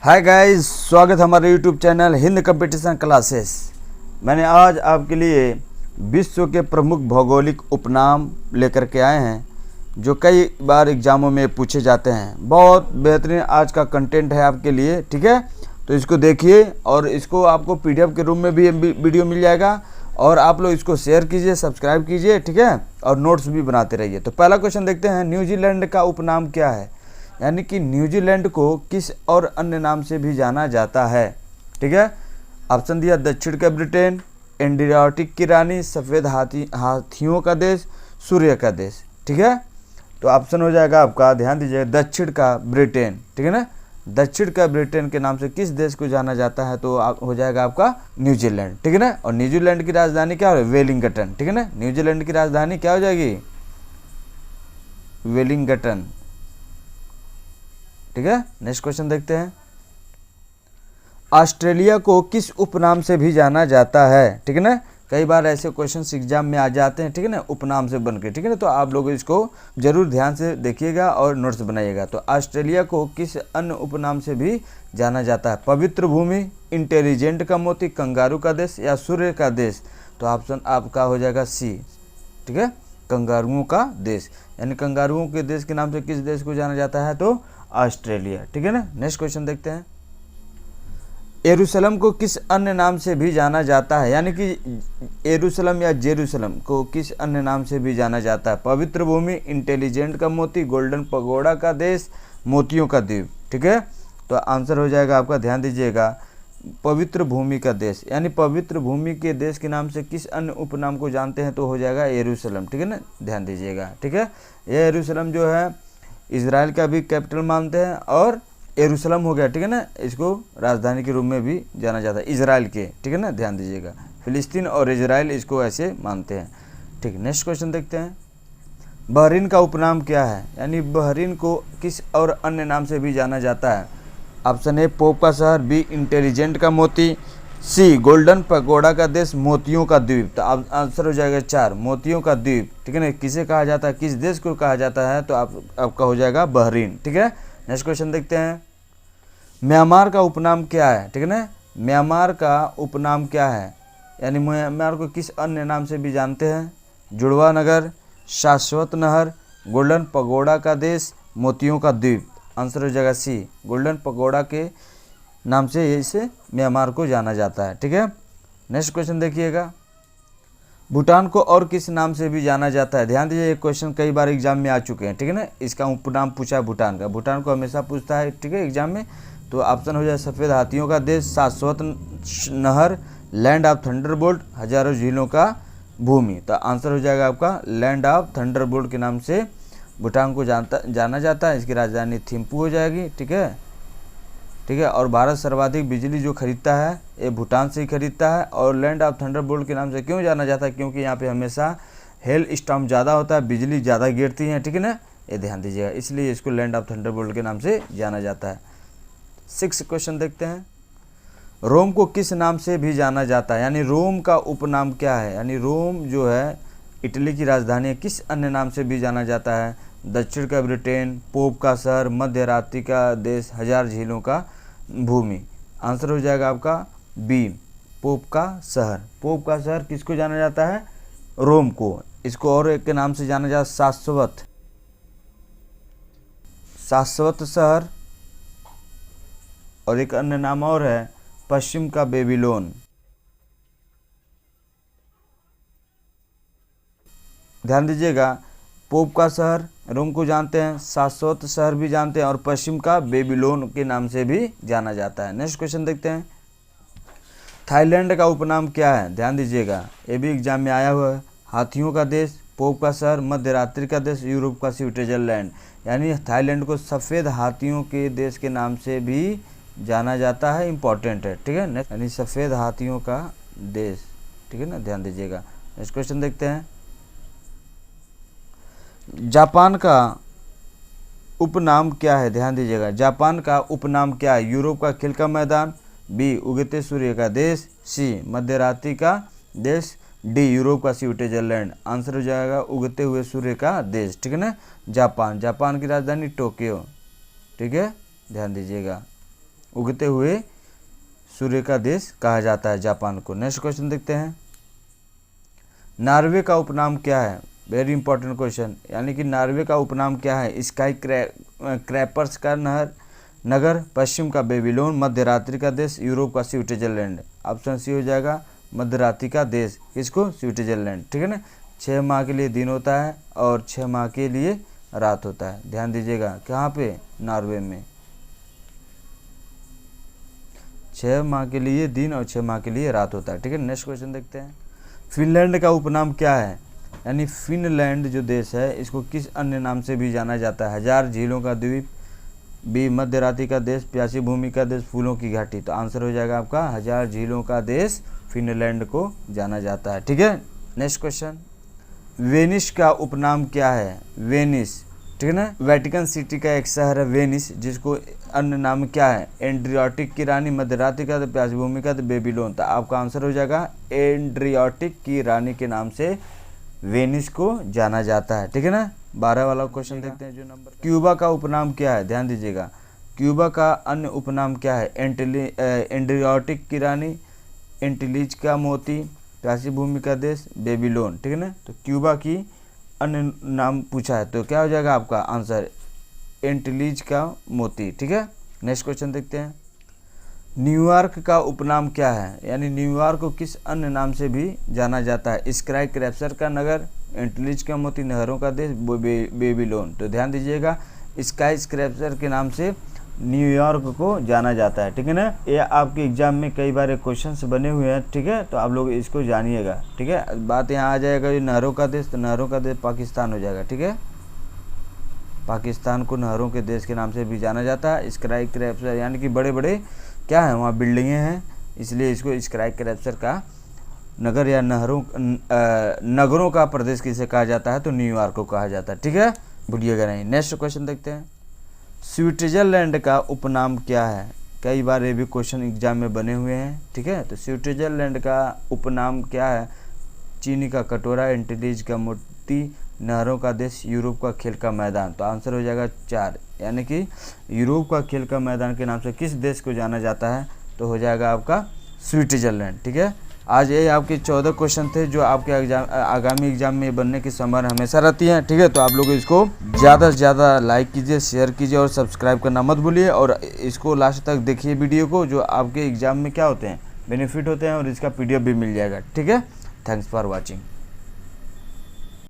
Hi guys, स्वागत है हमारे YouTube channel Hind competition classes. मैंने आज आपके लिए विश्व के प्रमुख भौगोलिक उपनाम लेकर के आए हैं जो कई बार एग्जामों में पूछे जाते हैं। बहुत बेहतरीन आज का कंटेंट है आपके लिए, ठीक है। तो इसको देखिए और इसको आपको पीडीएफ के रूप में भी वीडियो मिल जाएगा और आप लोग इसको शेयर कीजिए, सब्सक्राइब कीजिए, ठीक है, और नोट्स भी बनाते रहिए। तो पहला क्वेश्चन देखते हैं, न्यूजीलैंड का उपनाम क्या है? यानी कि न्यूजीलैंड को किस और अन्य नाम से भी जाना जाता है, ठीक है। ऑप्शन दिया, दक्षिण का ब्रिटेन, एंटार्कटिक की रानी, सफ़ेद हाथियों का देश, सूर्य का देश, ठीक है। तो ऑप्शन हो जाएगा आपका, ध्यान दीजिएगा, दक्षिण का ब्रिटेन, ठीक है ना। दक्षिण का ब्रिटेन के नाम से किस देश को जाना जाता है? तो हो जाएगा आपका न्यूजीलैंड, ठीक है ना। और न्यूजीलैंड की राजधानी क्या हो? वेलिंगटन, ठीक है ना। न्यूजीलैंड की राजधानी क्या हो जाएगी? वेलिंगटन, ठीक है। नेक्स्ट क्वेश्चन देखते हैं, ऑस्ट्रेलिया को किस उपनाम से भी जाना जाता है? ठीक है ना। कई बार ऐसे क्वेश्चंस एग्जाम में आ जाते हैं, ठीक है ना, उपनाम से बनकर, ठीक है ना। तो आप लोग इसको जरूर ध्यान से देखिएगा और नोट्स बनाइएगा। तो ऑस्ट्रेलिया को किस अन्य उपनाम से भी जाना जाता है? पवित्र भूमि, इंटेलिजेंट का मोती, कंगारू का देश या सूर्य का देश? तो ऑप्शन आपका हो जाएगा सी, ठीक है, कंगारुओं का देश। यानी कंगारुओं के देश के नाम से किस देश को जाना जाता है? तो ऑस्ट्रेलिया, ठीक है ना। नेक्स्ट क्वेश्चन देखते हैं, यरूशलेम को किस अन्य नाम से भी जाना जाता है? यानी कि यरूशलेम या जेरूशलेम को किस अन्य नाम से भी जाना जाता है? पवित्र भूमि, इंटेलिजेंट का मोती, गोल्डन पगोड़ा का देश, मोतियों का द्वीप, ठीक है। तो आंसर हो जाएगा आपका, ध्यान दीजिएगा, पवित्र भूमि का देश। यानी पवित्र भूमि के देश के नाम से किस अन्य उपनाम को जानते हैं? तो हो जाएगा यरूशलेम, ठीक है ना, ध्यान दीजिएगा, ठीक है। यह यरूशलेम जो है इजराइल का भी कैपिटल मानते हैं और यरूशलेम हो गया, ठीक है ना, इसको राजधानी के रूप में भी जाना जाता है इजराइल के, ठीक है ना, ध्यान दीजिएगा। फिलिस्तीन और इजराइल इसको ऐसे मानते हैं, ठीक। नेक्स्ट क्वेश्चन देखते हैं, बहरीन का उपनाम क्या है? यानी बहरीन को किस और अन्य नाम से भी जाना जाता है? ऑप्शन ए, पोप का शहर, बी, इंटेलिजेंट का मोती, सी, गोल्डन पगोड़ा का देश, मोतियों का द्वीप। तो आंसर हो जाएगा 4, मोतियों का द्वीप, ठीक है ना। किसे कहा जाता है, किस देश को कहा जाता है? तो आपका हो जाएगा बहरीन, ठीक है। नेक्स्ट क्वेश्चन देखते हैं, म्यांमार का उपनाम क्या है? ठीक है ना, म्यांमार का उपनाम क्या है? यानी म्यांमार को किस अन्य नाम से भी जानते हैं? जुड़वा नगर, शाश्वत नहर, गोल्डन पगोड़ा का देश, मोतियों का द्वीप। आंसर हो जाएगा सी, गोल्डन पगोड़ा के नाम से इसे म्यांमार को जाना जाता है, ठीक है। नेक्स्ट क्वेश्चन देखिएगा, भूटान को और किस नाम से भी जाना जाता है? ध्यान दीजिए, ये क्वेश्चन कई बार एग्जाम में आ चुके हैं, ठीक है ना। इसका उपनाम पूछा है भूटान का, भूटान को हमेशा पूछता है, ठीक है, एग्जाम में। तो ऑप्शन हो जाए, सफ़ेद हाथियों का देश, शाश्वत नहर, लैंड ऑफ थंडरबोल्ट, हजारों झीलों का भूमि। तो आंसर हो जाएगा आपका लैंड ऑफ थंडरबोल्ट के नाम से भूटान को जाना जाता है। इसकी राजधानी थिम्पू हो जाएगी, ठीक है, ठीक है। और भारत सर्वाधिक बिजली जो खरीदता है ये भूटान से ही खरीदता है। और लैंड ऑफ थंडरबोल्ट के नाम से क्यों जाना जाता है? क्योंकि यहाँ पे हमेशा हेल स्टॉर्म ज़्यादा होता है, बिजली ज़्यादा गिरती है, ठीक है ना, ये ध्यान दीजिएगा, इसलिए इसको लैंड ऑफ थंडरबोल्ट के नाम से जाना जाता है। 6 क्वेश्चन देखते हैं, रोम को किस नाम से भी जाना जाता है? यानी रोम का उपनाम क्या है? यानी रोम जो है इटली की राजधानी है, किस अन्य नाम से भी जाना जाता है? दक्षिण का ब्रिटेन, पोप का शहर, मध्य रात्रि का देश, हजार झीलों का भूमि। आंसर हो जाएगा आपका बी, पोप का शहर। पोप का शहर किसको जाना जाता है? रोम को। इसको और एक के नाम से जाना जाता है, शाश्वत शहर, और एक अन्य नाम और है, पश्चिम का बेबीलोन। ध्यान दीजिएगा, पोप का शहर रोम को जानते हैं, शाश्वत शहर भी जानते हैं, और पश्चिम का बेबीलोन के नाम से भी जाना जाता है। नेक्स्ट क्वेश्चन देखते हैं, थाईलैंड का उपनाम क्या है? ध्यान दीजिएगा, ये भी एग्जाम में आया हुआ है, हाथियों का देश, पोप का शहर, मध्य रात्रि का देश, यूरोप का स्विट्जरलैंड। यानी थाईलैंड को सफ़ेद हाथियों के देश के नाम से भी जाना जाता है, इंपॉर्टेंट है, ठीक है। यानी सफ़ेद हाथियों का देश, ठीक है ना, ध्यान दीजिएगा। नेक्स्ट क्वेश्चन देखते हैं, जापान का उपनाम क्या है? ध्यान दीजिएगा, जापान का उपनाम क्या है? यूरोप का खेल का मैदान, बी, उगते सूर्य का देश, सी, मध्य रात्रि का देश, डी, यूरोप का स्विट्जरलैंड। आंसर हो जाएगा उगते हुए सूर्य का देश, ठीक है ना, जापान। जापान की राजधानी टोक्यो, ठीक है, ध्यान दीजिएगा, उगते हुए सूर्य का देश कहा जाता है जापान को। नेक्स्ट क्वेश्चन देखते हैं, नॉर्वे का उपनाम क्या है? वेरी इंपॉर्टेंट क्वेश्चन, यानी कि नॉर्वे का उपनाम क्या है? स्काई क्रैपर्स का नगर, पश्चिम का बेबीलोन, मध्य रात्रि का देश, यूरोप का स्विट्जरलैंड। ऑप्शन सी हो जाएगा मध्य रात्रि का देश, किसको? स्विट्जरलैंड, ठीक है ना। 6 माह के लिए दिन होता है और 6 माह के लिए रात होता है, ध्यान दीजिएगा। कहाँ पे? नॉर्वे में। 6 माह के लिए दिन और 6 माह के लिए रात होता है, ठीक है। नेक्स्ट क्वेश्चन देखते हैं, फिनलैंड का उपनाम क्या है? यानी फिनलैंड जो देश है इसको किस अन्य नाम से भी जाना जाता है? 1000 झीलों का द्वीप, बी मध्य रात्रि का देश, प्यासी भूमि का देश, फूलों की घाटी। तो आंसर हो जाएगा आपका 1000 झीलों का देश फिनलैंड को जाना जाता है, ठीक है। नेक्स्ट क्वेश्चन, वेनिस का उपनाम क्या है? वेनिस, ठीक है ना। वेटिकन सिटी का एक शहर है वेनिस, जिसको अन्य नाम क्या है? एड्रियाटिक की रानी, मध्य रात्रि का, प्यासी भूमि का, बेबीलोन। तो आपका आंसर हो जाएगा एड्रियाटिक की रानी के नाम से वेनिस को जाना जाता है, ठीक है ना। 12 वाला क्वेश्चन देखते हैं जो नंबर, क्यूबा का उपनाम क्या है? ध्यान दीजिएगा, क्यूबा का अन्य उपनाम क्या है? एड्रियाटिक की रानी, एंटिलीज का मोती, प्यासी भूमि का देश, बेबीलोन, ठीक है ना। तो क्यूबा की अन्य नाम पूछा है, तो क्या हो जाएगा आपका आंसर? एंटिलीज का मोती, ठीक है। नेक्स्ट क्वेश्चन देखते हैं, न्यूयॉर्क का उपनाम क्या है? यानी न्यूयॉर्क को किस अन्य नाम से भी जाना जाता है? स्काई क्रैपर का नगर, एंटिलीज का मोती, नहरों का देश, बेबीलोन। तो ध्यान दीजिएगा, स्काई क्रैपर के नाम से न्यूयॉर्क को जाना जाता है, ठीक है ना। ये आपके एग्जाम में कई बार क्वेश्चंस बने हुए हैं, ठीक है। तो आप लोग इसको जानिएगा, ठीक है। बात यहाँ आ जाएगा ये नहरों का देश, तो नहरों का देश पाकिस्तान हो जाएगा, ठीक है। पाकिस्तान को नहरों के देश के नाम से भी जाना जाता है। स्काई क्रैपर यानी कि बड़े बड़े क्या है वहाँ बिल्डिंगें हैं, इसलिए इसको स्काई क्रैपर का नगर या नगरों का प्रदेश किसे कहा जाता है? तो न्यूयॉर्क को कहा जाता है, ठीक है, भूलिएगा नहीं। नेक्स्ट क्वेश्चन देखते हैं, स्विट्जरलैंड का उपनाम क्या है? कई बार ये भी क्वेश्चन एग्जाम में बने हुए हैं, ठीक है। तो स्विट्जरलैंड का उपनाम क्या है? चीनी का कटोरा, एंटिलीज का मोती, नहरों का देश, यूरोप का खेल का मैदान। तो आंसर हो जाएगा 4, यानी कि यूरोप का खेल का मैदान के नाम से किस देश को जाना जाता है? तो हो जाएगा आपका स्विट्जरलैंड, ठीक है। आज ये आपके 14 क्वेश्चन थे जो आपके आगामी एग्जाम में बनने की संभावना हमेशा रहती है, ठीक है। तो आप लोग इसको ज़्यादा से ज़्यादा लाइक कीजिए, शेयर कीजिए और सब्सक्राइब करना मत भूलिए, और इसको लास्ट तक देखिए वीडियो को, जो आपके एग्जाम में क्या होते हैं बेनिफिट होते हैं, और इसका PDF भी मिल जाएगा, ठीक है। Thanks for watching.